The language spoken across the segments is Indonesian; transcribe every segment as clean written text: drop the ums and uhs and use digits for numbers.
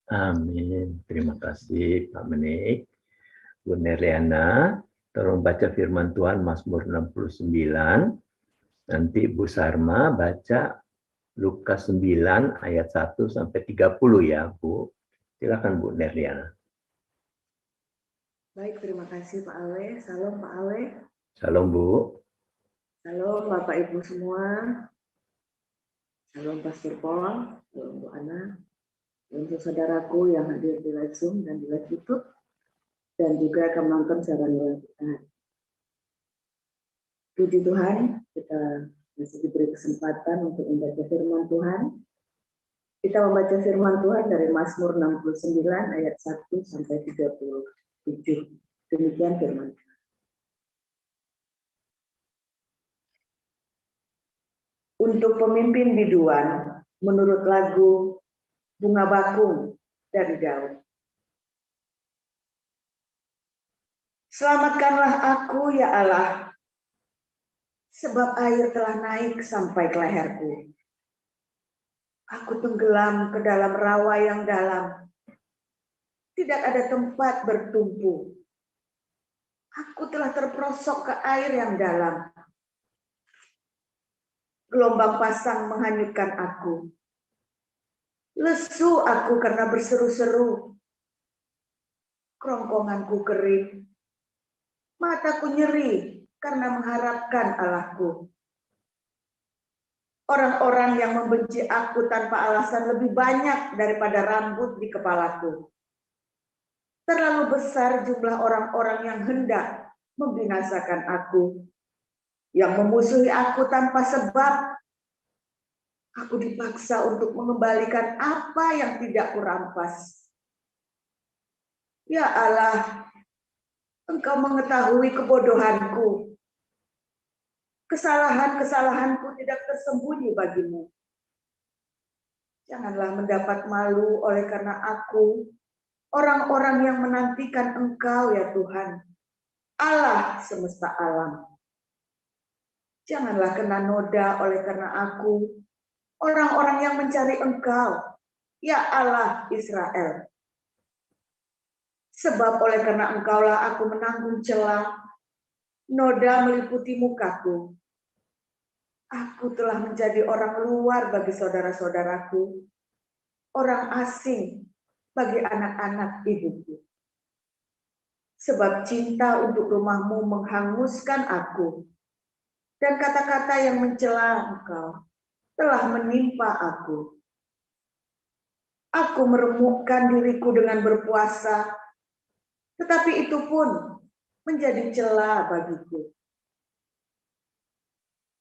Amin. Terima kasih Pak Menik. Bu Nerliana, tolong baca firman Tuhan Mazmur 69. Nanti Bu Sarma baca Lukas 9 ayat 1 sampai 30 ya, Bu. Silakan Bu Nerliana. Baik, terima kasih Pak Ale. Salam Pak Ale. Salam Bu. Salam Bapak Ibu semua. Salam Pastor Paul, salam Bu Ana, untuk saudaraku yang hadir di live Zoom dan di live YouTube, dan juga akan menonton secara live. Puji Tuhan, kita masih diberi kesempatan untuk membaca firman Tuhan. Kita membaca firman Tuhan dari Mazmur 69 ayat 1 sampai 37. Demikian firman Tuhan. Untuk pemimpin biduan, menurut lagu Bunga Bakung dari Daud. Selamatkanlah aku ya Allah, sebab air telah naik sampai ke leherku. Aku tenggelam ke dalam rawa yang dalam. Tidak ada tempat bertumpu. Aku telah terperosok ke air yang dalam. Gelombang pasang menghanyutkan aku. Lesu aku karena berseru-seru. Kerongkonganku kering. Mataku nyeri karena mengharapkan Allahku. Orang-orang yang membenci aku tanpa alasan lebih banyak daripada rambut di kepalaku. Terlalu besar jumlah orang-orang yang hendak membinasakan aku. Yang memusuhi aku tanpa sebab. Aku dipaksa untuk mengembalikan apa yang tidak kurampas. Ya Allah, Engkau mengetahui kebodohanku. Kesalahan-kesalahanku tidak tersembunyi bagimu. Janganlah mendapat malu oleh karena aku, orang-orang yang menantikan Engkau ya Tuhan, Allah semesta alam. Janganlah kena noda oleh karena aku, orang-orang yang mencari Engkau, ya Allah Israel. Sebab oleh karena Engkaulah aku menanggung celah, noda meliputi mukaku. Aku telah menjadi orang luar bagi saudara-saudaraku, orang asing bagi anak-anak ibuku. Sebab cinta untuk rumahmu menghanguskan aku, dan kata-kata yang mencela Engkau telah menimpa aku. Aku meremukkan diriku dengan berpuasa, tetapi itu pun menjadi cela bagiku.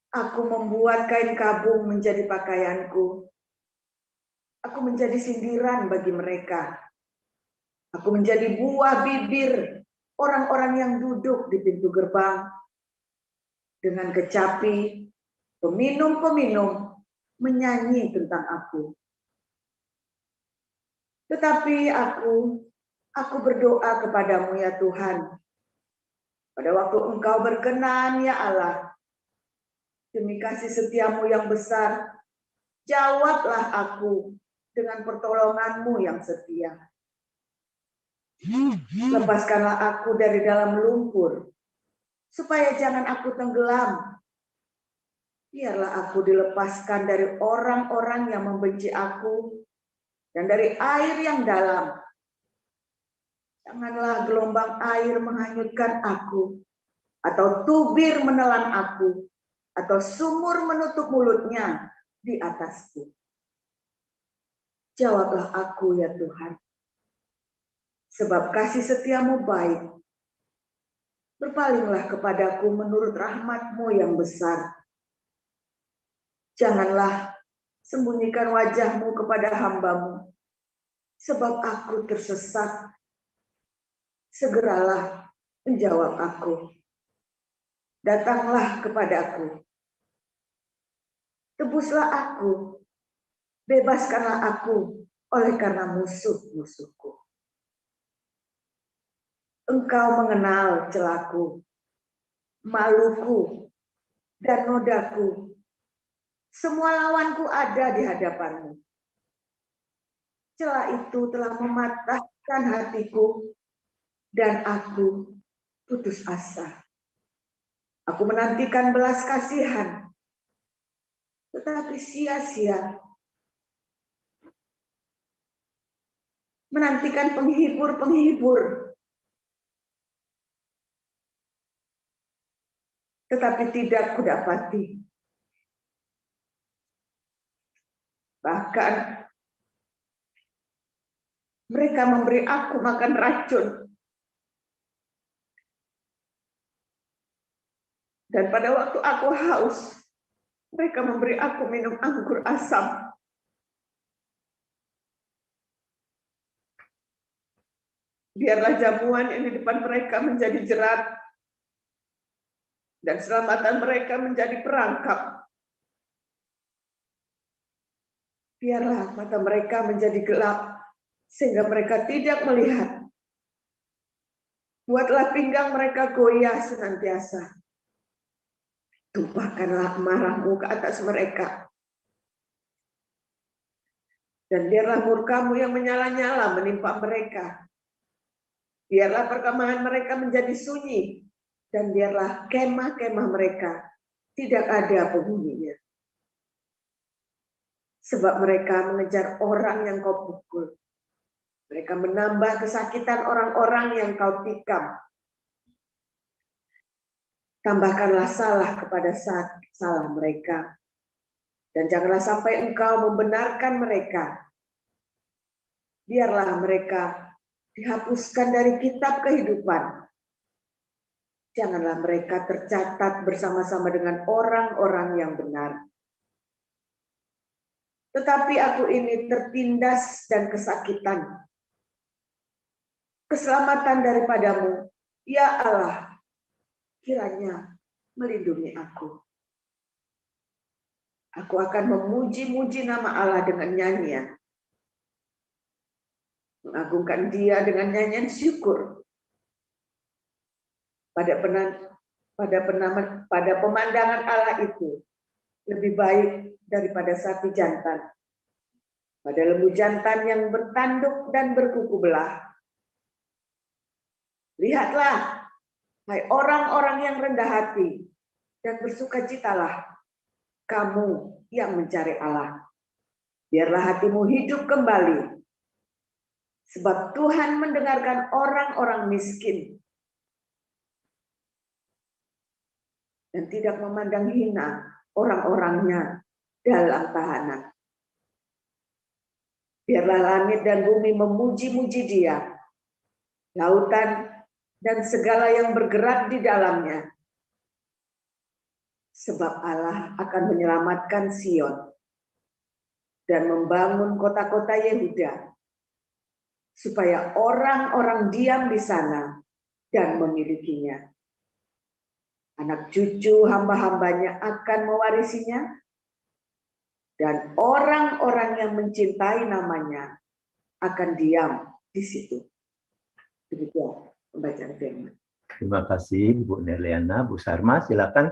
Aku membuat kain kabung menjadi pakaianku. Aku menjadi sindiran bagi mereka. Aku menjadi buah bibir orang-orang yang duduk di pintu gerbang. Dengan kecapi, peminum-peminum menyanyi tentang aku. Tetapi aku berdoa kepadamu ya Tuhan. Pada waktu Engkau berkenan ya Allah, demi kasih setiamu yang besar, jawablah aku dengan pertolonganmu yang setia. Lepaskanlah aku dari dalam lumpur, supaya jangan aku tenggelam. Biarlah aku dilepaskan dari orang-orang yang membenci aku, dan dari air yang dalam. Janganlah gelombang air menghanyutkan aku, atau tubir menelan aku, atau sumur menutup mulutnya di atasku. Jawablah aku ya Tuhan, sebab kasih setiamu baik. Berpalinglah kepadaku menurut rahmatmu yang besar. Janganlah sembunyikan wajahmu kepada hambamu, sebab aku tersesat. Segeralah menjawab aku. Datanglah kepadaku. Tebuslah aku. Bebaskanlah aku oleh karena musuh-musuhku. Engkau mengenal celaku, maluku, dan nodaku. Semua lawanku ada di hadapanmu. celah itu telah mematahkan hatiku dan aku putus asa. Aku menantikan belas kasihan, tetapi sia-sia. Menantikan penghibur-penghibur, tetapi tidak kudapati. Bahkan mereka memberi aku makan racun. Dan pada waktu aku haus, mereka memberi aku minum anggur asam. Biarlah jamuan yang di depan mereka menjadi jerat, dan selamatan mereka menjadi perangkap. Biarlah mata mereka menjadi gelap, sehingga mereka tidak melihat. Buatlah pinggang mereka goyah senantiasa. Tumpahkanlah amarahmu ke atas mereka. Dan biarlah murkamu yang menyala-nyala menimpa mereka. Biarlah perkemahan mereka menjadi sunyi. Dan biarlah kemah-kemah mereka tidak ada penghuninya. Sebab mereka mengejar orang yang kau pukul. Mereka menambah kesakitan orang-orang yang kau tikam. Tambahkanlah salah kepada salah mereka. Dan janganlah sampai engkau membenarkan mereka. Biarlah mereka dihapuskan dari kitab kehidupan. Janganlah mereka tercatat bersama-sama dengan orang-orang yang benar. Tetapi aku ini tertindas dan kesakitan. Keselamatan daripadamu, ya Allah, kiranya melindungi aku. Aku akan memuji-muji nama Allah dengan nyanyian. Mengagungkan Dia dengan nyanyian syukur. Pada pemandangan Allah itu lebih baik daripada sapi jantan. Pada lembu jantan yang bertanduk dan berkuku belah. Lihatlah, hai orang-orang yang rendah hati, dan bersukacitalah, kamu yang mencari Allah. Biarlah hatimu hidup kembali, sebab Tuhan mendengarkan orang-orang miskin, dan tidak memandang hina orang-orangnya dalam tahanan. Biarlah langit dan bumi memuji-muji Dia, lautan dan segala yang bergerak di dalamnya. Sebab Allah akan menyelamatkan Sion dan membangun kota-kota Yehuda, supaya orang-orang diam di sana dan memilikinya. Anak cucu hamba-hambanya akan mewarisinya, dan orang-orang yang mencintai namanya akan diam di situ. Demikian pembacaan firman. Terima kasih Bu Nerliana. Bu Sarma, silakan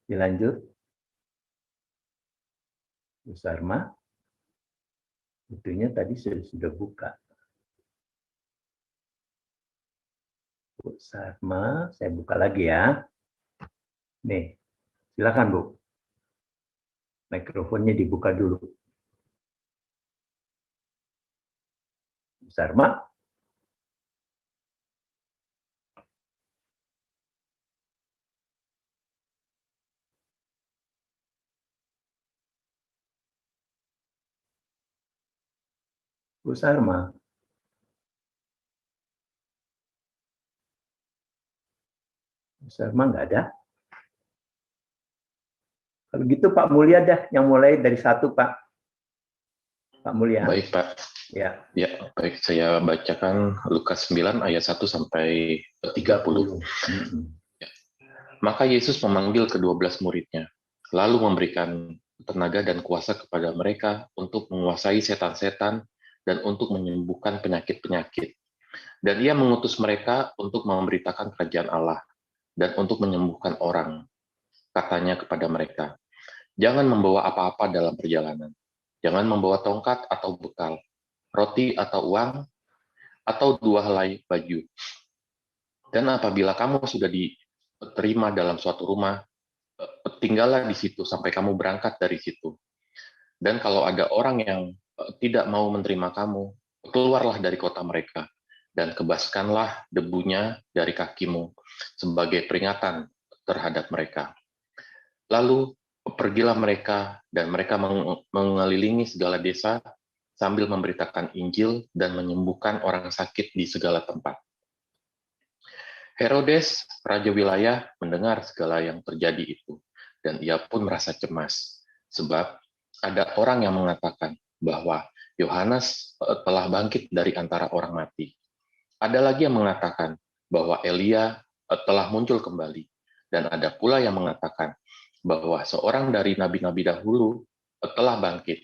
dilanjut. Bu Sarma, itunya tadi sudah buka. Bu Sarma, saya buka lagi ya. Nih, silakan Bu. Mikrofonnya dibuka dulu. Bu Sarma. Bu Sarma. Bu Sarma nggak ada? Kalau gitu Pak Mulya dah yang mulai dari satu Pak. Pak Mulya. Baik Pak. Ya. Ya, baik. Saya bacakan Lukas 9 ayat 1 sampai 30. Ya. Maka Yesus memanggil ke-12 muridnya, lalu memberikan tenaga dan kuasa kepada mereka untuk menguasai setan-setan dan untuk menyembuhkan penyakit-penyakit. Dan Ia mengutus mereka untuk memberitakan kerajaan Allah dan untuk menyembuhkan orang. Katanya kepada mereka, jangan membawa apa-apa dalam perjalanan. Jangan membawa tongkat atau bekal, roti atau uang, atau 2 helai baju. Dan apabila kamu sudah diterima dalam suatu rumah, tinggallah di situ sampai kamu berangkat dari situ. Dan kalau ada orang yang tidak mau menerima kamu, keluarlah dari kota mereka, dan kebaskanlah debunya dari kakimu sebagai peringatan terhadap mereka. Lalu pergilah mereka, dan mereka mengelilingi segala desa sambil memberitakan Injil dan menyembuhkan orang sakit di segala tempat. Herodes, raja wilayah, mendengar segala yang terjadi itu, dan ia pun merasa cemas, sebab ada orang yang mengatakan bahwa Yohanes telah bangkit dari antara orang mati. Ada lagi yang mengatakan bahwa Elia telah muncul kembali, dan ada pula yang mengatakan bahwa seorang dari nabi-nabi dahulu telah bangkit.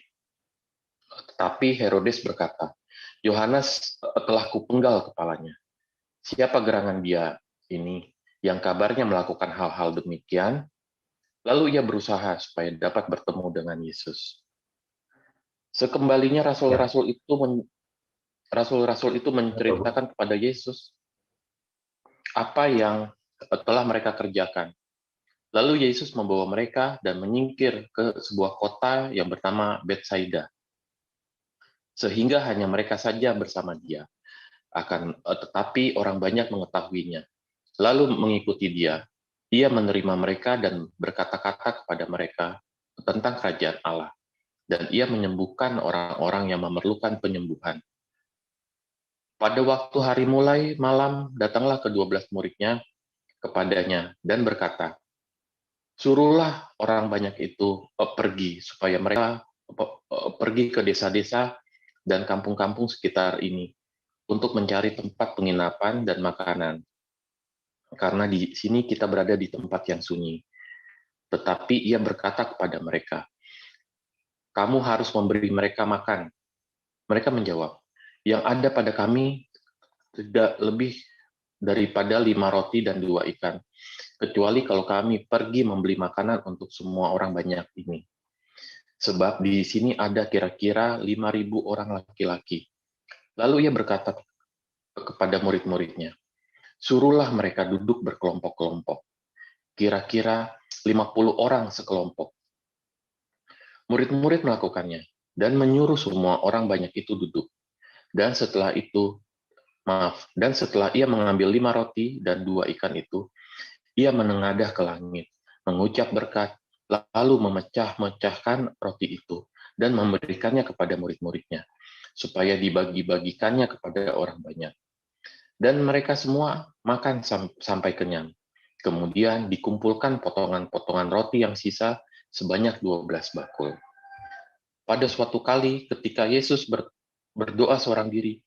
Tetapi Herodes berkata, Yohanes telah kupenggal kepalanya. Siapa gerangan dia ini yang kabarnya melakukan hal-hal demikian? Lalu ia berusaha supaya dapat bertemu dengan Yesus. Sekembalinya rasul-rasul itu menceritakan kepada Yesus apa yang telah mereka kerjakan. Lalu Yesus membawa mereka dan menyingkir ke sebuah kota yang bernama Betsaida, sehingga hanya mereka saja bersama dia. Tetapi orang banyak mengetahuinya, lalu mengikuti dia. Ia menerima mereka dan berkata-kata kepada mereka tentang kerajaan Allah, dan ia menyembuhkan orang-orang yang memerlukan penyembuhan. Pada waktu hari mulai malam, datanglah ke-12 muridnya kepadanya dan berkata, suruhlah orang banyak itu pergi, supaya mereka pergi ke desa-desa dan kampung-kampung sekitar ini untuk mencari tempat penginapan dan makanan. Karena di sini kita berada di tempat yang sunyi. Tetapi ia berkata kepada mereka, kamu harus memberi mereka makan. Mereka menjawab, yang ada pada kami tidak lebih daripada 5 roti dan 2 ikan, kecuali kalau kami pergi membeli makanan untuk semua orang banyak ini. Sebab di sini ada kira-kira 5.000 orang laki-laki. Lalu ia berkata kepada murid-muridnya, suruhlah mereka duduk berkelompok-kelompok, kira-kira 50 orang sekelompok. Murid-murid melakukannya, dan menyuruh semua orang banyak itu duduk. Dan setelah ia mengambil 5 roti dan 2 ikan itu, ia menengadah ke langit, mengucap berkat, lalu memecah-mecahkan roti itu, dan memberikannya kepada murid-muridnya, supaya dibagi-bagikannya kepada orang banyak. Dan mereka semua makan sampai kenyang. Kemudian dikumpulkan potongan-potongan roti yang sisa sebanyak 12 bakul. Pada suatu kali ketika Yesus berdoa seorang diri,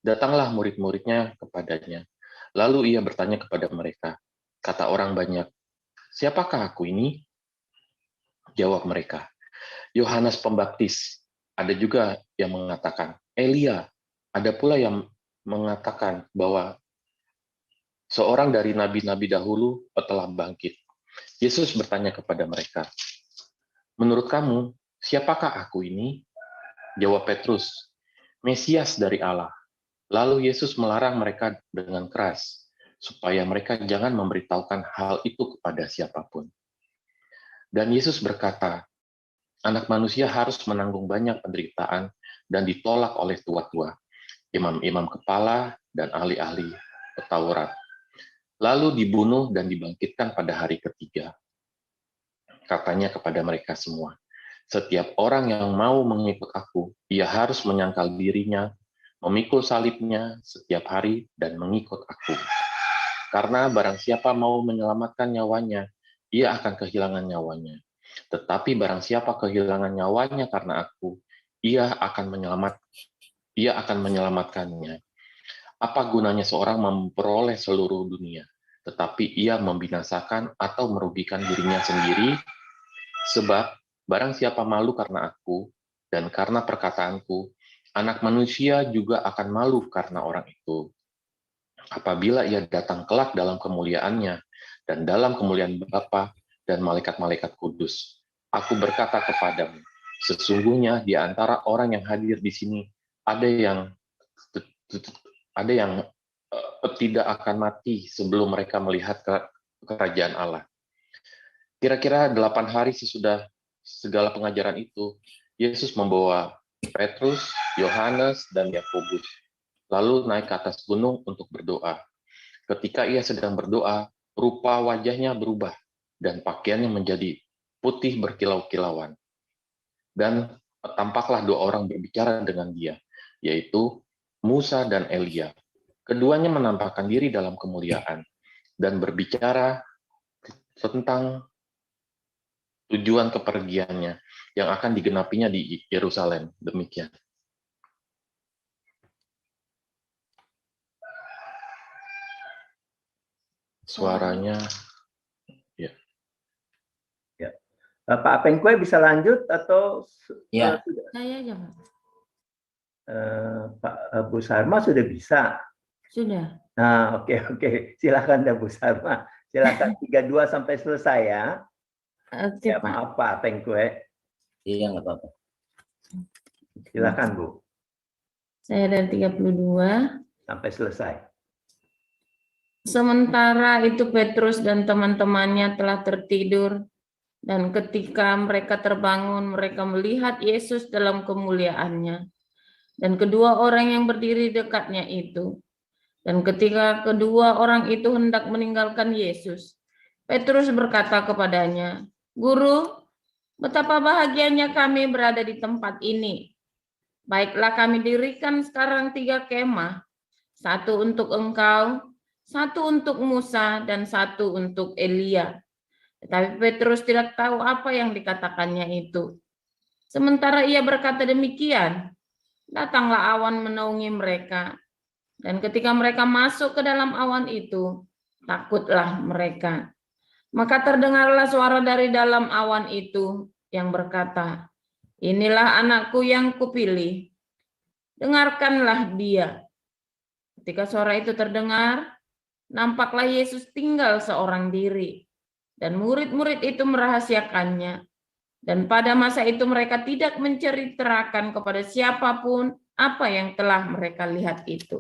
datanglah murid-muridnya kepadanya. Lalu ia bertanya kepada mereka, kata orang banyak, siapakah aku ini? Jawab mereka, Yohanes Pembaptis. Ada juga yang mengatakan, Elia. Ada pula yang mengatakan bahwa seorang dari nabi-nabi dahulu telah bangkit. Yesus bertanya kepada mereka, menurut kamu, siapakah aku ini? Jawab Petrus, Mesias dari Allah. Lalu Yesus melarang mereka dengan keras, supaya mereka jangan memberitahukan hal itu kepada siapapun. Dan Yesus berkata, anak manusia harus menanggung banyak penderitaan dan ditolak oleh tua-tua, imam-imam kepala, dan ahli-ahli Taurat. Lalu dibunuh dan dibangkitkan pada hari ketiga. Katanya kepada mereka semua, setiap orang yang mau mengikut aku, ia harus menyangkal dirinya, memikul salibnya setiap hari dan mengikut aku. Karena barang siapa mau menyelamatkan nyawanya, ia akan kehilangan nyawanya. Tetapi barang siapa kehilangan nyawanya karena aku, ia akan menyelamatkannya. Apa gunanya seorang memperoleh seluruh dunia, tetapi ia membinasakan atau merugikan dirinya sendiri? Sebab barang siapa malu karena aku dan karena perkataanku, Anak manusia juga akan malu karena orang itu. Apabila ia datang kelak dalam kemuliaannya dan dalam kemuliaan Bapa dan malaikat-malaikat kudus, aku berkata kepadamu, sesungguhnya di antara orang yang hadir di sini ada yang tidak akan mati sebelum mereka melihat kerajaan Allah. Kira-kira 8 hari sesudah segala pengajaran itu, Yesus membawa Petrus, Yohanes, dan Yakobus, lalu naik ke atas gunung untuk berdoa. Ketika ia sedang berdoa, rupa wajahnya berubah, dan pakaiannya menjadi putih berkilau-kilauan. Dan tampaklah 2 orang berbicara dengan dia, yaitu Musa dan Elia. Keduanya menampakkan diri dalam kemuliaan, dan berbicara tentang tujuan kepergiannya yang akan digenapinya di Yerusalem. Demikian. Suaranya, ya. Ya. Pak Pengkue bisa lanjut atau Ya. sudah? Saya aja, Pak. Pak Bu Sarma sudah bisa. Sudah. Nah, oke. Silakan Bu Sarma. Silakan 32 sampai selesai ya. Oke, Ya, Pak. maaf Pak Pengkue. Iya, nggak apa-apa. Silakan Bu, Saya dari 32. sampai selesai. Sementara itu Petrus dan teman-temannya telah tertidur, dan ketika mereka terbangun, mereka melihat Yesus dalam kemuliaannya, dan kedua orang yang berdiri dekatnya itu. Dan ketika kedua orang itu hendak meninggalkan Yesus, Petrus berkata kepadanya, "Guru, betapa bahagianya kami berada di tempat ini. Baiklah kami dirikan sekarang 3 kemah, 1 untuk engkau, 1 untuk Musa, dan 1 untuk Elia." Tetapi Petrus tidak tahu apa yang dikatakannya itu. Sementara ia berkata demikian, datanglah awan menaungi mereka. Dan ketika mereka masuk ke dalam awan itu, takutlah mereka. Maka terdengarlah suara dari dalam awan itu yang berkata, "Inilah anakku yang kupilih, dengarkanlah dia." Ketika suara itu terdengar, nampaklah Yesus tinggal seorang diri, dan murid-murid itu merahasiakannya. Dan pada masa itu mereka tidak menceritakan kepada siapapun apa yang telah mereka lihat itu.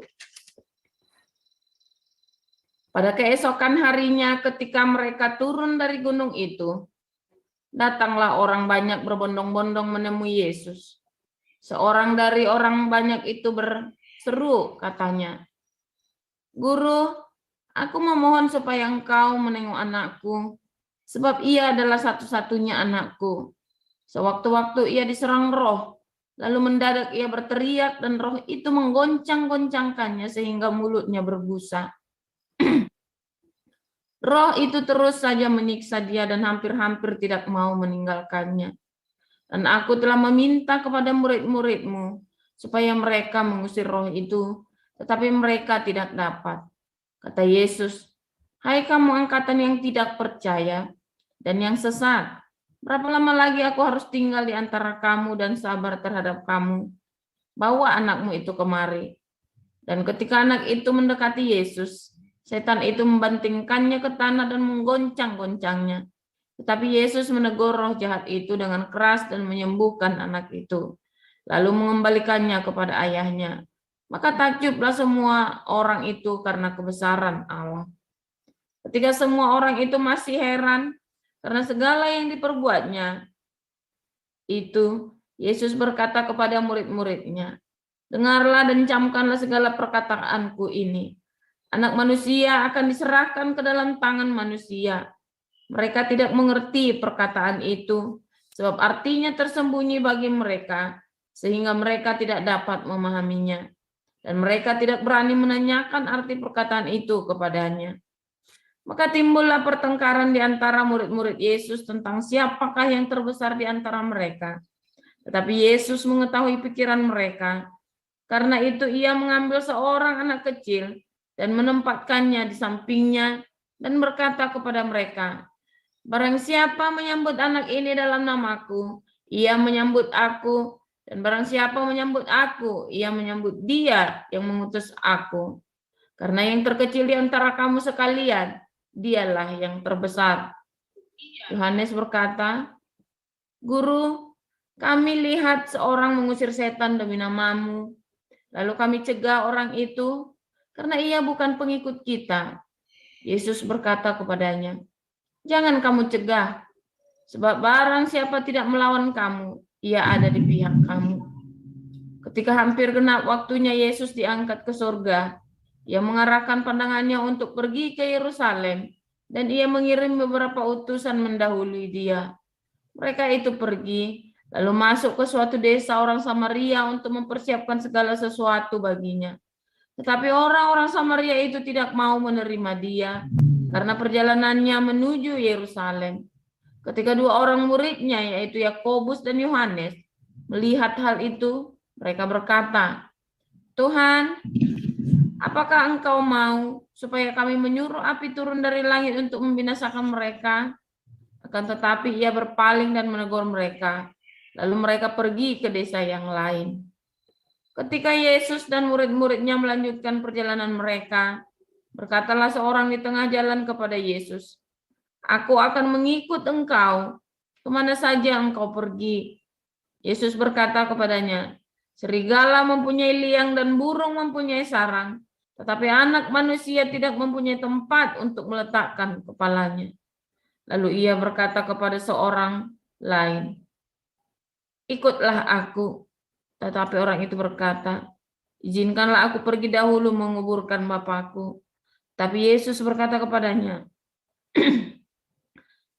Pada keesokan harinya ketika mereka turun dari gunung itu, datanglah orang banyak berbondong-bondong menemui Yesus. Seorang dari orang banyak itu berseru, katanya, "Guru, aku memohon supaya engkau menengok anakku, sebab ia adalah satu-satunya anakku. Sewaktu-waktu ia diserang roh, lalu mendadak ia berteriak dan roh itu menggoncang-goncangkannya sehingga mulutnya berbusa. Roh itu terus saja menyiksa dia dan hampir-hampir tidak mau meninggalkannya. Dan aku telah meminta kepada murid-muridmu supaya mereka mengusir roh itu, tetapi mereka tidak dapat." Kata Yesus, "Hai kamu angkatan yang tidak percaya dan yang sesat, berapa lama lagi aku harus tinggal di antara kamu dan sabar terhadap kamu? Bawa anakmu itu kemari." Dan ketika anak itu mendekati Yesus, setan itu membantingkannya ke tanah dan menggoncang-goncangnya. Tetapi Yesus menegur roh jahat itu dengan keras dan menyembuhkan anak itu, lalu mengembalikannya kepada ayahnya. Maka takjublah semua orang itu karena kebesaran Allah. Ketika semua orang itu masih heran karena segala yang diperbuatnya itu, Yesus berkata kepada murid-muridnya, "Dengarlah dan camkanlah segala perkataanku ini. Anak manusia akan diserahkan ke dalam tangan manusia. Mereka tidak mengerti perkataan itu, sebab artinya tersembunyi bagi mereka, sehingga mereka tidak dapat memahaminya. Dan mereka tidak berani menanyakan arti perkataan itu kepadanya." Maka timbullah pertengkaran di antara murid-murid Yesus tentang siapakah yang terbesar di antara mereka. Tetapi Yesus mengetahui pikiran mereka. Karena itu ia mengambil seorang anak kecil dan menempatkannya di sampingnya dan berkata kepada mereka, "Barang siapa menyambut anak ini dalam namaku, ia menyambut aku. Dan barang siapa menyambut aku, ia menyambut dia yang mengutus aku. Karena yang terkecil di antara kamu sekalian, dialah yang terbesar." Yohanes berkata, "Guru, kami lihat seorang mengusir setan demi namamu, Lalu kami cegah orang itu karena ia bukan pengikut kita. Yesus berkata kepadanya, "Jangan kamu cegah, sebab barang siapa tidak melawan kamu, ia ada di pihak kamu." Ketika hampir genap waktunya Yesus diangkat ke surga, ia mengarahkan pandangannya untuk pergi ke Yerusalem, dan ia mengirim beberapa utusan mendahului dia. Mereka itu pergi, lalu masuk ke suatu desa orang Samaria untuk mempersiapkan segala sesuatu baginya. Tetapi orang-orang Samaria itu tidak mau menerima dia, karena perjalanannya menuju Yerusalem. Ketika dua orang muridnya, yaitu Yakobus dan Yohanes, melihat hal itu, mereka berkata, "Tuhan, apakah Engkau mau supaya kami menyuruh api turun dari langit untuk membinasakan mereka?" Akan tetapi ia berpaling dan menegur mereka. Lalu mereka pergi ke desa yang lain. Ketika Yesus dan murid-muridnya melanjutkan perjalanan mereka, berkatalah seorang di tengah jalan kepada Yesus, "Aku akan mengikut Engkau kemana saja Engkau pergi." Yesus berkata kepadanya, "Serigala mempunyai liang dan burung mempunyai sarang, tetapi Anak Manusia tidak mempunyai tempat untuk meletakkan kepalanya." Lalu ia berkata kepada seorang lain, "Ikutlah aku." Tetapi orang itu berkata, "Izinkanlah aku pergi dahulu menguburkan Bapakku." Tapi Yesus berkata kepadanya,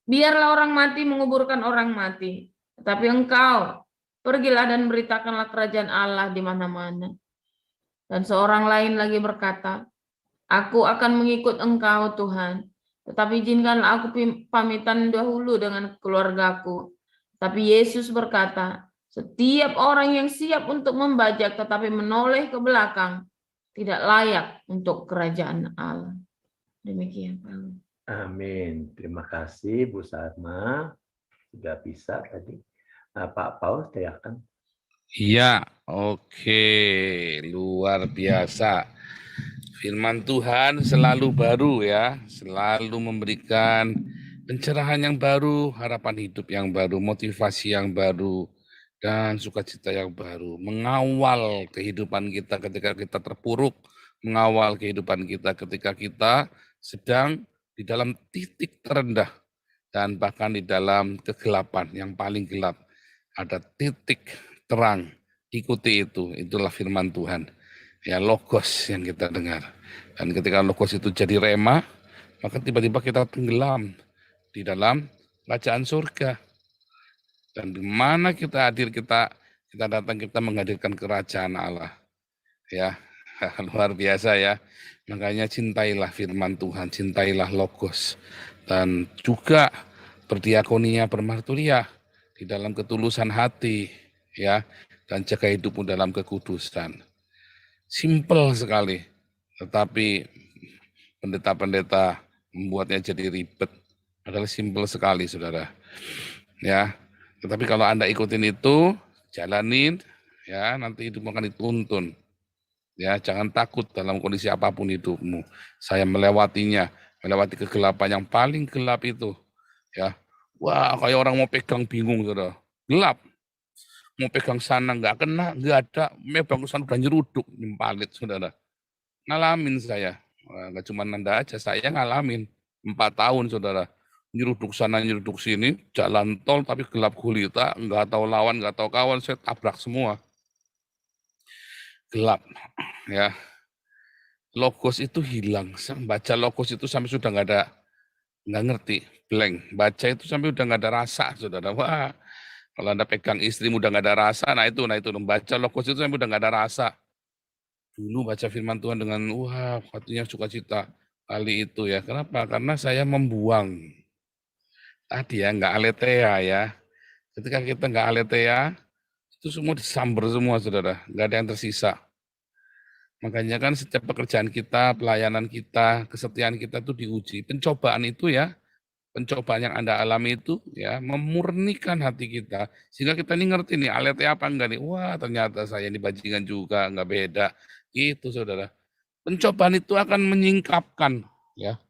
"Biarlah orang mati menguburkan orang mati, tetapi engkau pergilah dan beritakanlah kerajaan Allah di mana-mana." Dan seorang lain lagi berkata, "Aku akan mengikut Engkau, Tuhan, tetapi izinkanlah aku pamitan dahulu dengan keluargaku." Tapi Yesus berkata, "Setiap orang yang siap untuk membajak tetapi menoleh ke belakang tidak layak untuk kerajaan Allah." Demikian, Pak. Amin. Terima kasih Bu Sarma. Sudah bisa tadi. Pak Paus, silakan. Iya, oke, luar biasa. Firman Tuhan selalu baru ya, selalu memberikan pencerahan yang baru, harapan hidup yang baru, motivasi yang baru, dan sukacita yang baru. Mengawal kehidupan kita ketika kita terpuruk, mengawal kehidupan kita ketika kita sedang di dalam titik terendah, dan bahkan di dalam kegelapan yang paling gelap. Ada titik terang, ikuti itu, itulah firman Tuhan. Ya, logos yang kita dengar. Dan ketika logos itu jadi rema, maka tiba-tiba kita tenggelam di dalam kerajaan surga. Dan di mana kita hadir, kita datang, kita menghadirkan kerajaan Allah. Ya, luar biasa ya. Makanya cintailah firman Tuhan, cintailah logos. Dan juga berdiakonia, bermarturia di dalam ketulusan hati, ya, dan jaga hidupmu dalam kekudusan. Simpel sekali, tetapi pendeta-pendeta membuatnya jadi ribet. Adalah simpel sekali, saudara. Ya, tetapi kalau Anda ikutin itu, jalanin, ya, nanti hidupmu akan dituntun. Ya, jangan takut dalam kondisi apapun hidupmu. Saya melewatinya, melewati kegelapan yang paling gelap itu. Ya, wah, kayak orang mau pegang bingung, saudara. Gelap. Mau pegang sana nggak kena, nggak ada. Megang sana udah nyeruduk, nyempalit, saudara. Ngalamin saya. Nggak cuma Anda aja, saya ngalamin. 4 tahun, saudara. Nyeruduk sana, nyeruduk sini, jalan tol tapi gelap gulita, nggak tahu lawan, nggak tahu kawan, saya tabrak semua. Gelap, ya. Logos itu hilang. Baca logos itu sampai sudah nggak ngerti, blank. Baca itu sampai udah nggak ada rasa, saudara. Wah, kalau Anda pegang istrimu udah nggak ada rasa, nah itu. Membaca logos itu sampai udah nggak ada rasa. Dulu baca firman Tuhan dengan, wah, hatinya sukacita kali itu ya. Kenapa? Karena saya membuang. Tadi ya, nggak aletheia ya. Ketika kita nggak aletheia, itu semua disamber semua, saudara. Nggak ada yang tersisa. Makanya kan setiap pekerjaan kita, pelayanan kita, kesetiaan kita itu diuji. Pencobaan itu ya, pencobaan yang Anda alami itu ya memurnikan hati kita. Sehingga kita ini ngerti nih, aletheia apa enggak nih. Wah, ternyata saya ini bajingan juga, nggak beda. Gitu, saudara. Pencobaan itu akan menyingkapkan ya.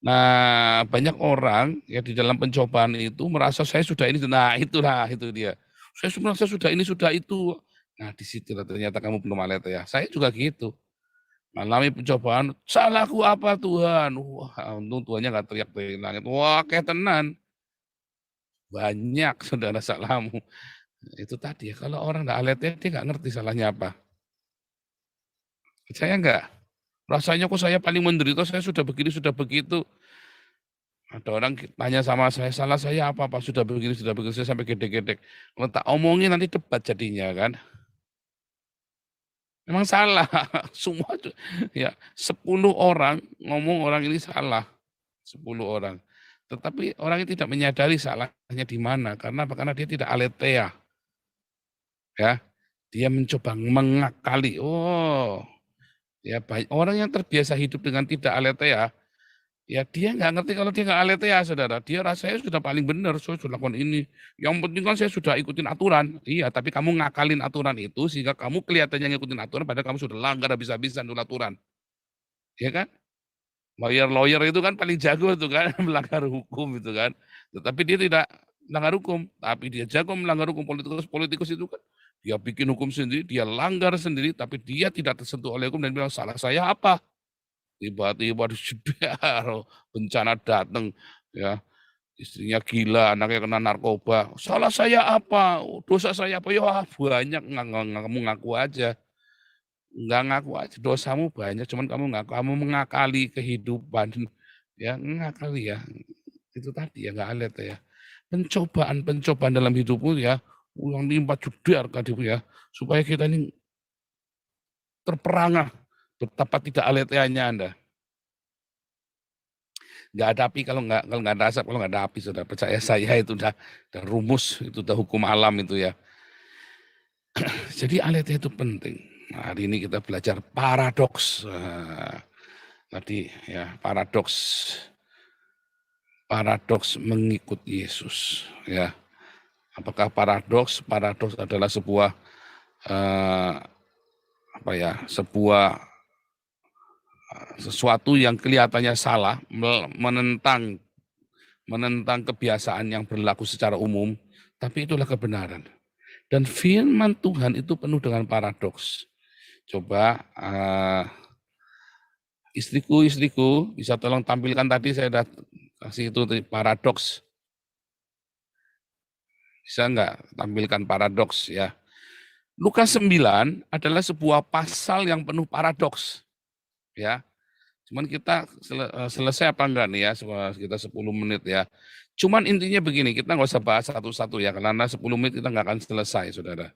Nah, banyak orang ya di dalam pencobaan itu merasa saya sudah ini, nah itulah itu dia. Saya merasa sudah ini, sudah itu. Nah, di situ ternyata kamu belum aletheia. Saya juga gitu. Mengalami pencobaan, salahku apa Tuhan? Wah, untung Tuhannya nggak teriak dari langit. Wah, kayak tenan. Banyak saudara salahmu. Itu tadi ya, kalau orang nggak aletheia, dia nggak ngerti salahnya apa. Saya nggak. Rasanya kok saya paling menderita, saya sudah begini, sudah begitu. Ada orang tanya sama saya, salah saya apa, Pak? Sudah begini, saya sampai gedek-gedek. Kalau tak omongin nanti debat jadinya kan. Memang salah. Semua ya 10 orang ngomong orang ini salah. 10 orang. Tetapi orang ini tidak menyadari salahnya di mana. Karena apa? Karena dia tidak aletheia. Ya. Dia mencoba mengakali. Oh, ya baik. Orang yang terbiasa hidup dengan tidak aletheia, ya dia nggak ngerti kalau dia nggak aletheia, saudara. Dia rasanya sudah paling benar, saya sudah lakukan ini. Yang penting kan saya sudah ikutin aturan. Iya, tapi kamu ngakalin aturan itu sehingga kamu kelihatannya ngikutin aturan, padahal kamu sudah langgar habis-habisan dulu aturan. Ya kan? Lawyer itu kan paling jago itu kan, melanggar hukum itu kan. Tetapi dia tidak melanggar hukum, tapi dia jago melanggar hukum. Politikus itu kan, dia bikin hukum sendiri, dia langgar sendiri, tapi dia tidak tersentuh oleh hukum dan bilang, salah saya apa? Tiba-tiba disedar, bencana datang, ya istrinya gila, anaknya kena narkoba. Salah saya apa? Dosa saya apa? Ya banyak, kamu ngaku aja. Nggak ngaku aja, dosamu banyak, cuman kamu mengakali kehidupan, ya ngakali ya. Itu tadi ya, nggak alet ya. Pencobaan dalam hidupmu ya, yang limpah judar tadi ya, supaya kita ini terperangah betapa tidak aletheanya Anda. Nggak ada api kalau nggak ada asap, kalau nggak ada api, sudah percaya saya itu udah rumus, itu udah hukum alam itu ya. Jadi aletheia itu penting. Nah, hari ini kita belajar paradoks. Tadi ya, paradoks mengikut Yesus ya. Apakah paradoks? Paradoks adalah sebuah sesuatu yang kelihatannya salah, menentang kebiasaan yang berlaku secara umum, tapi itulah kebenaran. Dan firman Tuhan itu penuh dengan paradoks. Coba istriku bisa tolong tampilkan, tadi saya sudah kasih itu paradoks. Bisa enggak tampilkan paradoks ya. Lukas 9 adalah sebuah pasal yang penuh paradoks. Ya. Cuman kita selesai apa enggak nih ya, sekitar 10 menit ya. Cuman intinya begini, kita nggak usah bahas satu-satu ya, karena 10 menit kita nggak akan selesai, saudara.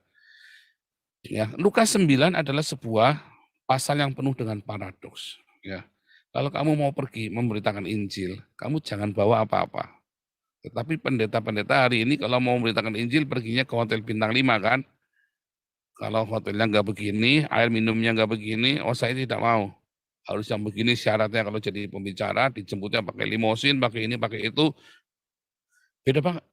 Ya, Lukas 9 adalah sebuah pasal yang penuh dengan paradoks. Ya, kalau kamu mau pergi memberitakan Injil, kamu jangan bawa apa-apa. Tetapi pendeta-pendeta hari ini kalau mau memberitakan Injil, perginya ke hotel bintang 5 kan. Kalau hotelnya nggak begini, air minumnya nggak begini, oh saya tidak mau. Harus yang begini syaratnya kalau jadi pembicara, dijemputnya pakai limosin, pakai ini, pakai itu. Beda banget.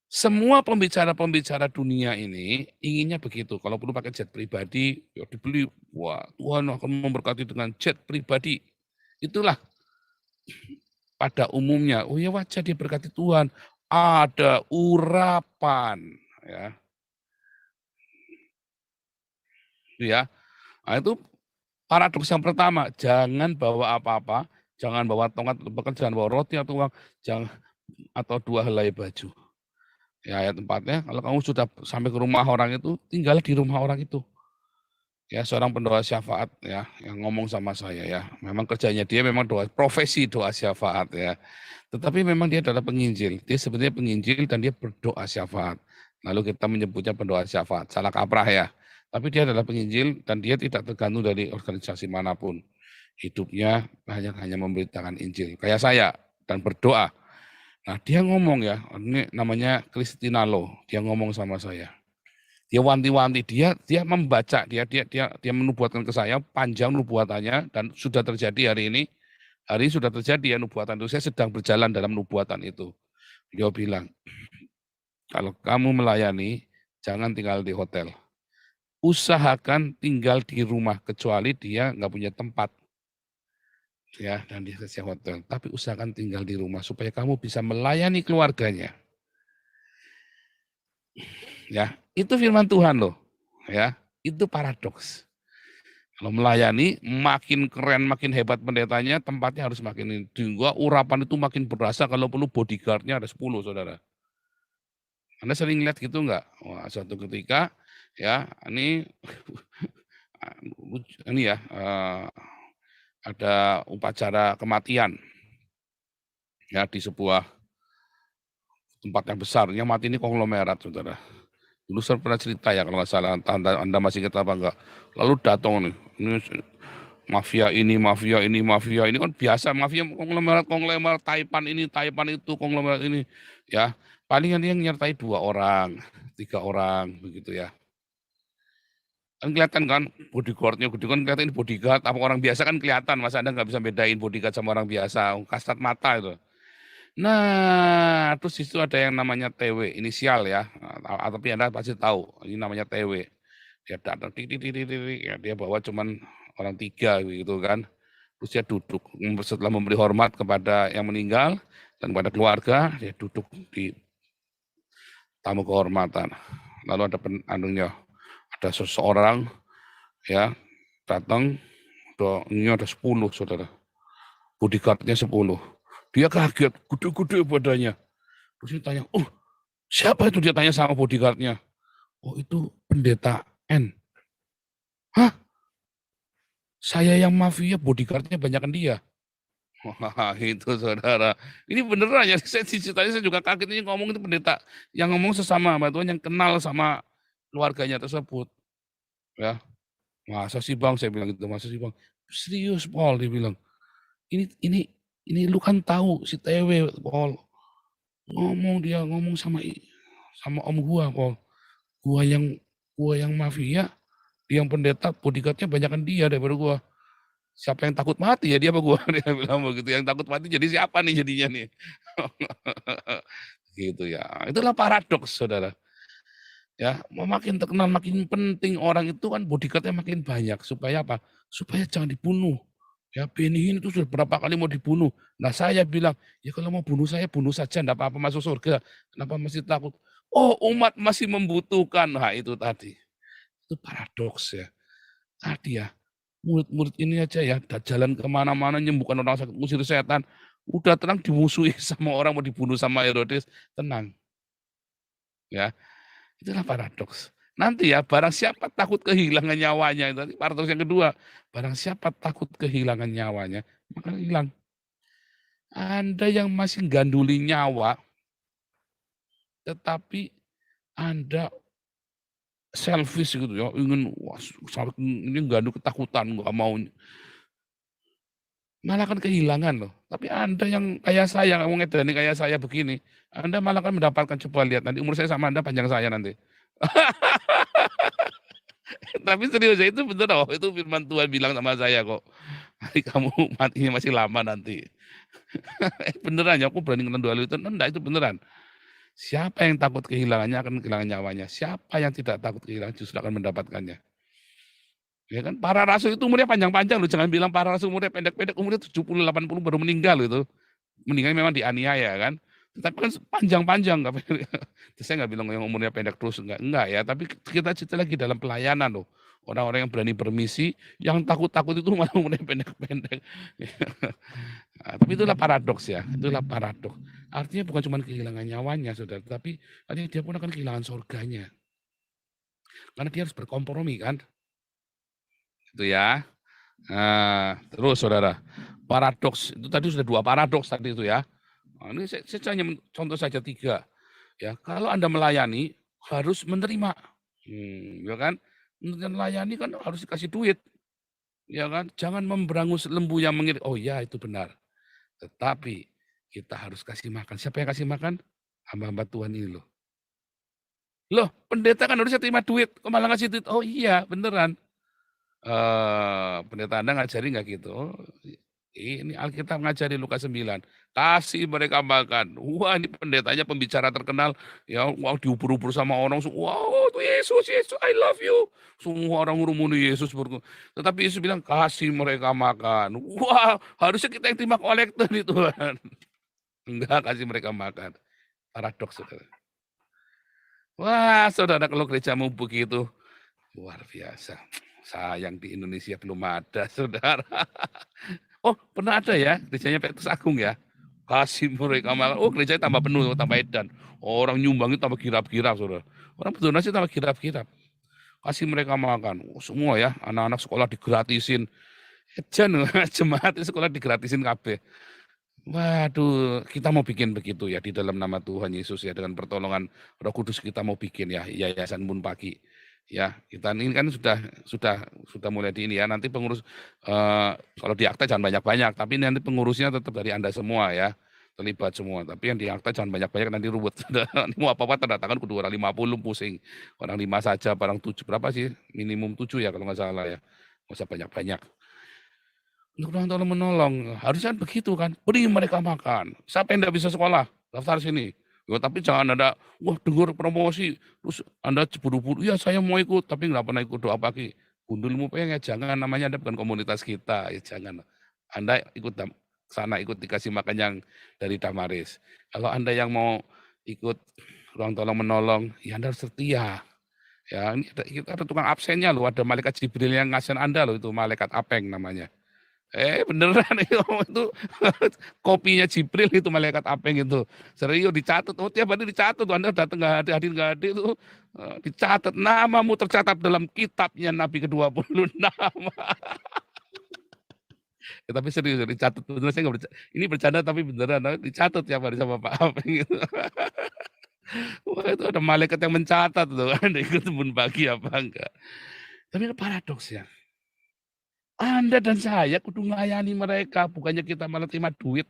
Semua pembicara-pembicara dunia ini inginnya begitu. Kalau perlu pakai jet pribadi, ya dibeli. Wah, Tuhan akan memberkati dengan jet pribadi. Itulah pada umumnya. Oh ya wajar diberkati Tuhan. Ada urapan. Ya. Ya. Nah, itu paradoks yang pertama. Jangan bawa apa-apa. Jangan bawa tongkat untuk bekerja, jangan bawa roti atau uang. Atau 2 helai baju. Ya, ayat 4-nya, kalau kamu sudah sampai ke rumah orang itu, tinggal di rumah orang itu. Ya, seorang pendoa syafaat ya, yang ngomong sama saya ya. Memang kerjanya dia memang profesi doa syafaat ya. Tetapi memang dia adalah penginjil. Dia sebenarnya penginjil dan dia berdoa syafaat. Lalu kita menyebutnya pendoa syafaat. Salah kaprah ya. Tapi dia adalah penginjil dan dia tidak tergantung dari organisasi manapun. Hidupnya hanya memberitakan Injil. Kayak saya dan berdoa. Nah, dia ngomong ya, ini namanya Christina Lo, dia ngomong sama saya. Dia wanti-wanti, dia membaca, dia menubuatkan ke saya, panjang nubuatannya dan sudah terjadi hari ini. Hari ini sudah terjadi ya nubuatan itu, saya sedang berjalan dalam nubuatan itu. Dia bilang, kalau kamu melayani, jangan tinggal di hotel. Usahakan tinggal di rumah, kecuali dia nggak punya tempat. Ya, dan di hotel, tapi usahakan tinggal di rumah supaya kamu bisa melayani keluarganya. Ya, itu firman Tuhan loh. Ya, itu paradoks. Kalau melayani makin keren, makin hebat pendetanya, tempatnya harus makin ini. Juga urapan itu makin berasa kalau perlu bodyguardnya ada 10, saudara. Anda sering lihat gitu enggak? Wah, suatu ketika ya ini ya ada upacara kematian ya di sebuah tempat yang besar. Yang mati ini konglomerat, saudara. Dulu saya pernah cerita ya kalau nggak salah, Anda masih ingat apa enggak? Lalu datang nih, ini mafia ini kan biasa mafia konglomerat Taipan ini, Taipan itu, konglomerat ini ya. Palingan yang nyertai 2 orang, 3 orang begitu ya. Kan kelihatan kan bodyguardnya, kelihatan ini bodyguard apa orang biasa kan kelihatan, masa Anda nggak bisa bedain bodyguard sama orang biasa, kasat mata itu. Nah, terus itu ada yang namanya TW, inisial ya, tapi Anda pasti tahu, ini namanya TW. Dia datang, ya, dia bawa cuman orang 3 gitu kan. Terus dia duduk, setelah memberi hormat kepada yang meninggal dan kepada keluarga, dia duduk di tamu kehormatan. Lalu ada seseorang ya datang, ini ada 10 saudara, bodyguardnya 10. Dia kaget, gede-gede badannya. Terus dia tanya, oh siapa itu? Dia tanya sama bodyguardnya. Oh itu pendeta N. Hah? Saya yang mafia, bodyguardnya banyakan dia. Wah itu saudara. Ini beneran ya, saya juga kaget ini ngomong itu pendeta. Yang ngomong sesama hamba Tuhan yang kenal sama keluarganya tersebut. Ya, masa sih bang, saya bilang gitu, masa sih bang. Serius Paul, dia bilang. Ini lu kan tahu si TW Paul. Dia ngomong sama om gua Paul. Gua yang mafia, yang pendeta bodyguardnya banyakan dia daripada gua. Siapa yang takut mati ya dia apa gua? Dia bilang begitu. Yang takut mati jadi siapa nih jadinya nih? Gitu ya. Itulah paradoks saudara. Ya, makin terkenal makin penting orang itu kan bodyguardnya makin banyak supaya apa? Supaya jangan dibunuh. Ya Benny itu sudah berapa kali mau dibunuh. Nah saya bilang, ya kalau mau bunuh saya bunuh saja, enggak apa-apa masuk surga. Kenapa masih takut? Oh umat masih membutuhkan. Nah itu tadi. Itu paradoks ya. Tadi ya, murid-murid ini aja ya, jalan kemana-mana nyembuhkan orang sakit, ngusir setan. Udah tenang dimusuhi sama orang, mau dibunuh sama Herodes, tenang. Ya, itulah paradoks. Nanti ya, barang siapa takut kehilangan nyawanya, itu paradoks yang kedua. Barang siapa takut kehilangan nyawanya, maka hilang. Anda yang masih ganduli nyawa, tetapi Anda selfish gitu ya, ingin ini gandul ketakutan, nggak mau. Malah kan kehilangan loh. Tapi Anda yang kayak saya, ngomong edan kayak saya begini, Anda malah kan mendapatkan, coba lihat nanti umur saya sama Anda panjang saya nanti. Tapi serius ya, itu bener loh, itu firman Tuhan bilang sama saya kok. Hari kamu matinya masih lama nanti. Beneran ya, aku berani ngomong 2 itu, enggak itu beneran. Siapa yang takut kehilangannya akan kehilangan nyawanya. Siapa yang tidak takut kehilangan justru akan mendapatkannya. Ya kan, para rasul itu umurnya panjang-panjang loh, jangan bilang para rasul umurnya pendek-pendek, umurnya 70-80 baru meninggal gitu. Meninggal memang dianiaya kan. Tapi kan panjang-panjang, saya nggak bilang yang umurnya pendek terus, enggak ya, tapi kita cerita lagi dalam pelayanan loh. Orang-orang yang berani bermisi, yang takut-takut itu malah umurnya pendek-pendek. Nah, tapi itulah paradoks ya, itulah paradoks. Artinya bukan cuma kehilangan nyawanya, saudara, tapi artinya dia pun akan kehilangan surganya. Karena dia harus berkompromi kan. Itu ya. Nah, terus saudara, paradoks itu tadi sudah 2 paradoks tadi itu ya. Nah, ini saya hanya contoh saja 3. Ya, kalau Anda melayani harus menerima, ya kan? Melayani kan harus dikasih duit, ya kan? Jangan memberangus lembu yang mengirit. Oh ya itu benar. Tetapi kita harus kasih makan. Siapa yang kasih makan? Hamba-hamba Tuhan ini loh. Loh, pendeta kan harusnya terima duit, kok malah ngasih duit? Oh iya, beneran. Pendeta Anda ngajari nggak gitu? Oh, ini Alkitab ngajari Lukas 9. Kasih mereka makan. Wah ini pendetanya pembicara terkenal. Ya, wow diubur-ubur sama orang. Wow Yesus, I love you. Semua orang ngurumuni Yesus. Tetapi Yesus bilang kasih mereka makan. Wah harusnya kita yang terima kolektor nih Tuhan. Enggak kasih mereka makan. Paradoks saudara. Wah, saudara, kalau gerejamu begitu, luar biasa. Sayang di Indonesia belum ada, saudara. Oh, pernah ada ya, gerejanya Petrus Agung ya. Kasih mereka makan. Oh, gerejanya tambah penuh, tambah edan. Orang nyumbangnya tambah kirap-kirap, saudara. Orang berdonasi tambah kirap-kirap. Kasih mereka makan. Oh, semua ya, anak-anak sekolah digratisin. Edan, jemaat sekolah digratisin kabeh. Waduh, kita mau bikin begitu ya di dalam nama Tuhan Yesus ya, dengan pertolongan Roh Kudus kita mau bikin ya Yayasan Bun Pagi. Ya, kita ini kan sudah mulai di ini ya. Nanti pengurus kalau di akta jangan banyak-banyak, tapi nanti pengurusnya tetap dari Anda semua ya. Terlibat semua. Tapi yang di akta jangan banyak-banyak, nanti ruwet. Ini mau apa-apa tanda tangan kudu orang 50 pusing. Orang 5 saja, barang 7 berapa sih? Minimum 7 ya kalau nggak salah ya. Nggak usah banyak-banyak. Untuk orang tolong menolong, harusnya begitu kan, beri mereka makan. Siapa yang tidak bisa sekolah, daftar sini. Ya, tapi jangan ada, wah dengar promosi, terus Anda buru-buru, ya saya mau ikut, tapi nggak pernah ikut doa pagi. Gundulmu pengen ya jangan, namanya Anda bukan komunitas kita, ya jangan. Anda ikut sana, ikut dikasih makan yang dari Damaris. Kalau Anda yang mau ikut ruang tolong menolong, ya Anda harus setia. Ya, ini kita ada tukang absennya loh, ada malaikat Jibril yang ngasih Anda loh, itu malaikat Apeng namanya. Beneran itu kopinya Jibril itu malaikat Apeng itu. Serius dicatat. Oh, tiap hari dicatat tuh. Anda datang nggak hadir tuh dicatat, namamu tercatat dalam kitabnya Nabi ke-26. Ya, tapi serius dicatat beneran, saya nggak bercanda. Ini bercanda tapi beneran dicatat tiap hari sama Pak Apeng itu. Wah, itu ada malaikat yang mencatat tuh, Anda ikut Bun Pagi apa enggak. Tapi itu paradoks ya. Anda dan saya kudu melayani mereka, bukannya kita malah terima duit.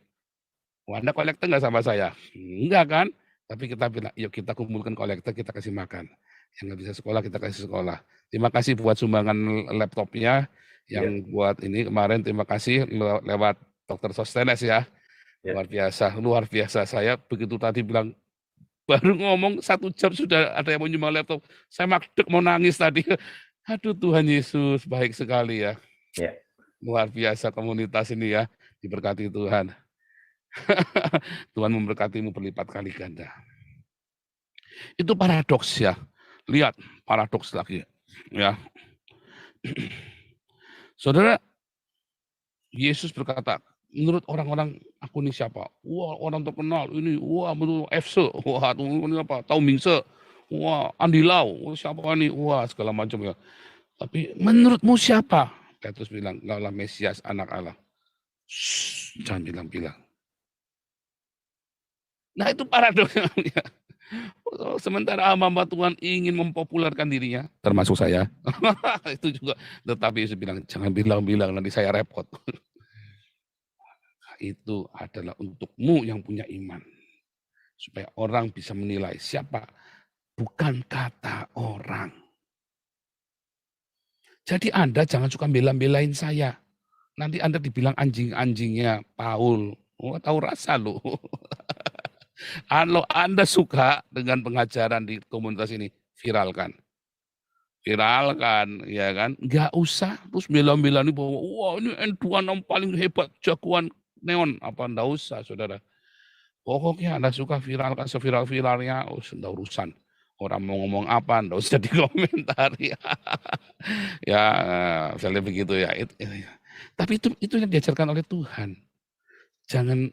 Wah, Anda kolektor nggak sama saya? Enggak kan? Tapi kita bilang, yuk kita kumpulkan kolektor, kita kasih makan. Yang nggak bisa sekolah, kita kasih sekolah. Terima kasih buat sumbangan laptopnya, yang buat ini kemarin terima kasih lewat Dr. Sostenes ya. Luar biasa. Saya begitu tadi bilang, baru ngomong 1 jam sudah ada yang mau nyumbang laptop. Saya makdek mau nangis tadi. Aduh Tuhan Yesus, baik sekali ya. Ya. Luar biasa komunitas ini ya, diberkati Tuhan. Tuhan memberkatimu berlipat kali ganda. Itu paradoks ya. Lihat, paradoks lagi. Ya. Saudara, Yesus berkata, menurut orang-orang aku ini siapa? Wah, orang terkenal ini. Wah, menurut FC. Wah, ini apa? Tau Mingse. Wah, Andi Lau. Siapa ini? Wah, segala macam ya. Tapi menurutmu siapa? Petrus bilang, engkaulah Mesias, anak Allah. Shh, jangan bilang-bilang. Nah itu paradoksnya. Sementara hamba Tuhan ingin mempopulerkan dirinya, termasuk saya, itu juga. Tetapi Yesus bilang, jangan bilang-bilang, nanti saya repot. Itu adalah untukmu yang punya iman. Supaya orang bisa menilai siapa, bukan kata orang. Jadi Anda jangan suka bela-belain saya. Nanti Anda dibilang anjing-anjingnya Paul. Oh, tahu rasa loh. Kalau Anda suka dengan pengajaran di komunitas ini, viralkan. Viralkan, ya kan? Nggak usah terus bela-bela nih bahwa wah ini N26 paling hebat, jagoan neon. Apa enggak usah, saudara. Pokoknya Anda suka viralkan seviral-viralnya, oh sudah urusan. Orang mau ngomong apa, enggak usah dikomentari. Ya, misalnya begitu ya. Tapi itu yang diajarkan oleh Tuhan. Jangan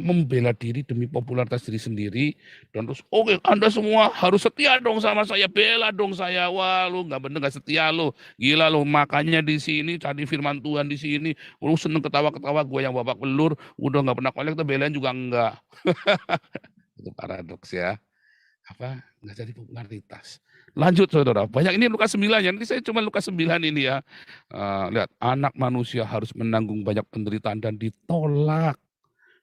membela diri demi popularitas diri sendiri dan terus oke, Anda semua harus setia dong sama saya, bela dong saya. Wah, lu nggak bener, nggak setia lu, gila lu, makanya di sini tadi firman Tuhan di sini lu seneng ketawa-ketawa, gue yang babak belur udah nggak pernah kolektor, belain juga enggak. Itu paradoks ya, apa nggak jadi popularitas. Lanjut saudara, banyak ini Lukas 9 ya, nanti saya cuma Lukas 9 ini ya. Lihat, anak manusia harus menanggung banyak penderitaan dan ditolak,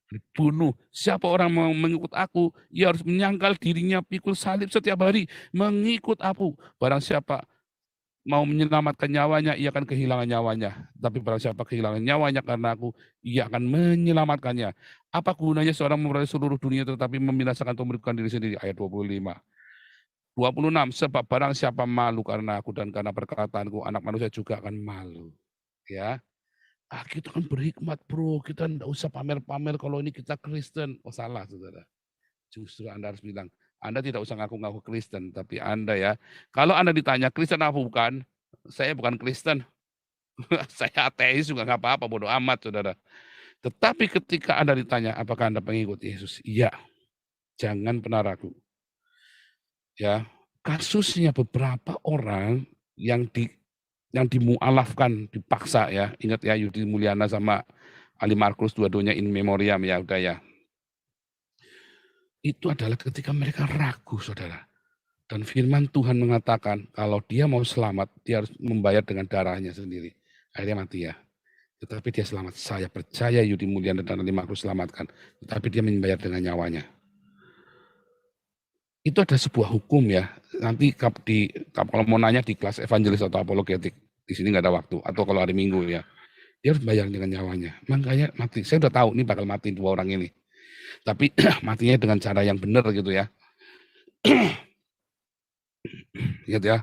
dibunuh. Siapa orang mau mengikut aku, ia harus menyangkal dirinya, pikul salib setiap hari, mengikut aku. Barang siapa mau menyelamatkan nyawanya, ia akan kehilangan nyawanya. Tapi barang siapa kehilangan nyawanya karena aku, ia akan menyelamatkannya. Apa gunanya seorang memperoleh seluruh dunia tetapi membinasakan atau merugikan diri sendiri? Ayat 25. 26, sebab barang siapa malu karena aku dan karena perkataanku, anak manusia juga akan malu. Ya. Kita kan berhikmat bro, kita enggak usah pamer-pamer kalau ini kita Kristen. Oh salah saudara. Justru Anda harus bilang, Anda tidak usah ngaku-ngaku Kristen, tapi Anda ya, kalau Anda ditanya Kristen apa bukan, saya bukan Kristen. Saya ateis juga nggak apa-apa, bodoh amat, saudara. Tetapi ketika Anda ditanya, apakah Anda pengikut Yesus? Iya, jangan pernah ragu. Ya, kasusnya beberapa orang yang dimualafkan, dipaksa ya. Ingat ya, Yudi Mulyana sama Ali Markus dua-duanya in memoriam ya, udah ya. Itu adalah ketika mereka ragu, saudara. Dan firman Tuhan mengatakan kalau dia mau selamat, dia harus membayar dengan darahnya sendiri. Akhirnya mati ya. Tetapi dia selamat. Saya percaya Yudi Mulyana dan Ali Markus selamatkan. Tetapi dia membayar dengan nyawanya. Itu ada sebuah hukum ya. Nanti kalau mau nanya di kelas evangelis atau apologetik, di sini nggak ada waktu. Atau kalau hari Minggu ya. Dia harus bayar dengan nyawanya. Makanya mati. Saya udah tahu ini bakal mati dua orang ini. Tapi matinya dengan cara yang benar gitu ya. Ingat ya.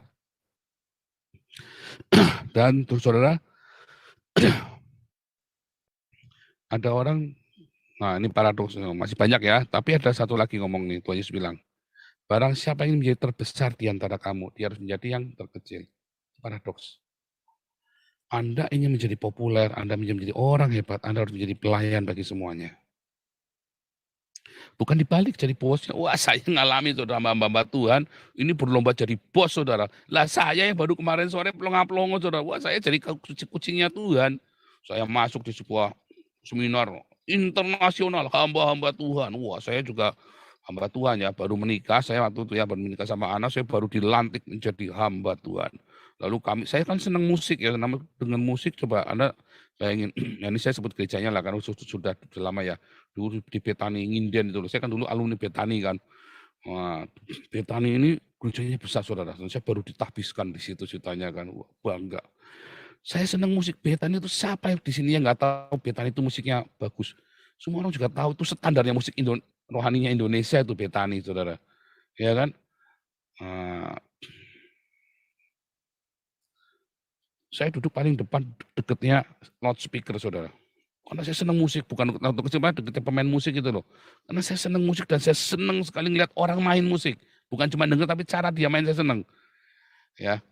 Dan terus saudara, ada orang, nah ini paradoks, masih banyak ya, tapi ada satu lagi ngomong nih, Tuhan Yesus bilang, barang siapa yang menjadi terbesar di antara kamu, dia harus menjadi yang terkecil. Paradoks. Anda ingin menjadi populer, Anda ingin menjadi orang hebat, Anda harus menjadi pelayan bagi semuanya. Bukan dibalik jadi bosnya. Wah, saya ngalami saudara hamba Tuhan, ini berlomba jadi bos saudara. Lah saya yang baru kemarin sore pelongo-pelongo saudara. Wah, saya jadi kucing-kucingnya Tuhan. Saya masuk di sebuah seminar internasional hamba-hamba Tuhan. Wah, saya juga hamba Tuhan ya, baru menikah. Saya waktu itu ya baru menikah sama anak, saya baru dilantik menjadi hamba Tuhan. Lalu saya kan senang musik ya, dengan musik coba Anda bayangin, ya ini saya sebut gerejanya lah, karena sudah lama ya, dulu di Betani Nginden itu, saya kan dulu alumni Betani kan, wah, Betani ini gerejanya besar saudara, dan saya baru ditahbiskan di situ ceritanya kan, wah, bangga. Saya senang musik Betani itu, siapa yang di sini yang nggak tahu Betani itu musiknya bagus? Semua orang juga tahu itu standarnya musik rohaninya Indonesia itu Betani saudara, ya kan? Saya duduk paling depan deketnya loudspeaker saudara. Karena saya senang musik, bukan untuk deketnya pemain musik gitu loh. Karena saya senang musik dan saya senang sekali ngeliat orang main musik. Bukan cuma denger tapi cara dia main saya senang. Ya.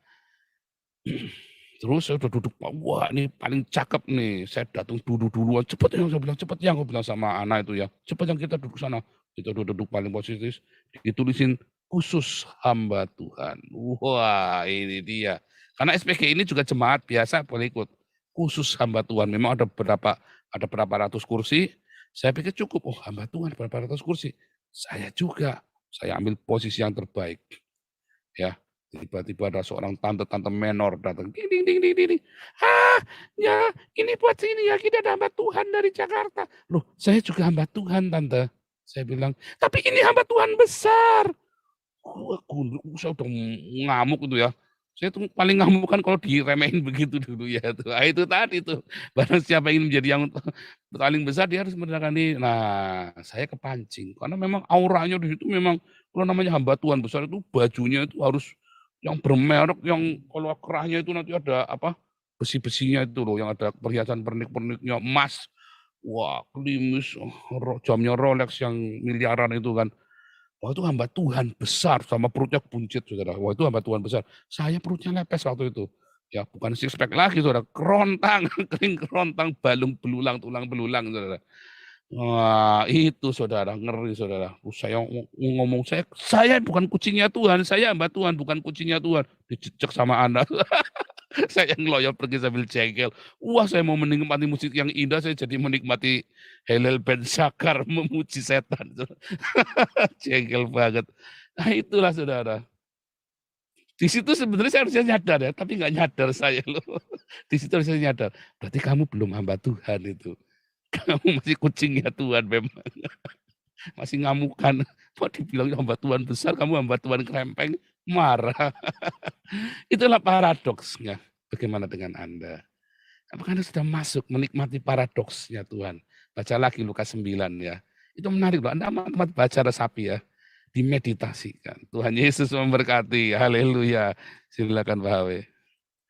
Terus saya udah duduk, wah ini paling cakep nih. Saya datang duluan, cepet yang saya bilang, cepet yang aku bilang sama anak itu ya. Cepet yang kita duduk sana. Kita duduk paling positif, ditulisin khusus hamba Tuhan. Wah ini dia. Karena SPG ini juga jemaat biasa boleh ikut. Khusus hamba Tuhan. Memang ada berapa ratus kursi. Saya pikir cukup. Oh hamba Tuhan berapa ratus kursi. Saya juga. Saya ambil posisi yang terbaik. Ya. Tiba-tiba ada seorang tante menor datang. Ding, ding, ding, ding, ding. Ah, ya ini buat sini ya. Kita ada hamba Tuhan dari Jakarta. Loh saya juga hamba Tuhan tante. Saya bilang, tapi ini hamba Tuhan besar. Saya udah ngamuk itu ya. Saya tuh paling ngamuk kan kalau diremehin begitu dulu ya. Itu tadi tuh. Barang siapa ingin menjadi yang paling besar, dia harus mendengarkan ini. Nah, saya kepancing. Karena memang auranya di situ memang, kalau namanya hamba Tuhan besar itu bajunya itu harus yang bermerek, yang kalau kerahnya itu nanti ada apa besi-besinya itu loh, yang ada perhiasan pernik-perniknya emas. Wah, klimis, jamnya Rolex yang miliaran itu kan. Wah itu hamba Tuhan besar, sama perutnya buncit saudara. Wah itu hamba Tuhan besar. Saya perutnya lepes waktu itu. Ya bukan six pack lagi saudara, kerontang, kering kerontang, balung belulang, tulang belulang saudara. Wah itu saudara, ngeri saudara. Saya ngomong, saya bukan kucingnya Tuhan, saya hamba Tuhan, bukan kucingnya Tuhan. Dicecek sama anak. Saya ngeloyot pergi sambil jengkel. Wah saya mau menikmati musik yang indah, saya jadi menikmati Hellel Ben Sakar memuji setan. Jengkel banget. Nah itulah saudara. Di situ sebenarnya saya harusnya nyadar ya, tapi nggak nyadar saya loh. Di situ harusnya nyadar. Berarti kamu belum hamba Tuhan itu. Kamu masih kucingnya Tuhan memang. Masih ngamukan. Mau dibilang hamba Tuhan besar, kamu hamba Tuhan krempeng, marah. Itulah paradoksnya. Bagaimana dengan Anda? Apakah Anda sudah masuk menikmati paradoksnya Tuhan? Baca lagi Lukas 9 ya. Itu menarik loh. Anda amat baca resapi ya. Dimeditasikan. Tuhan Yesus memberkati. Haleluya. Silakan Pak Hawe.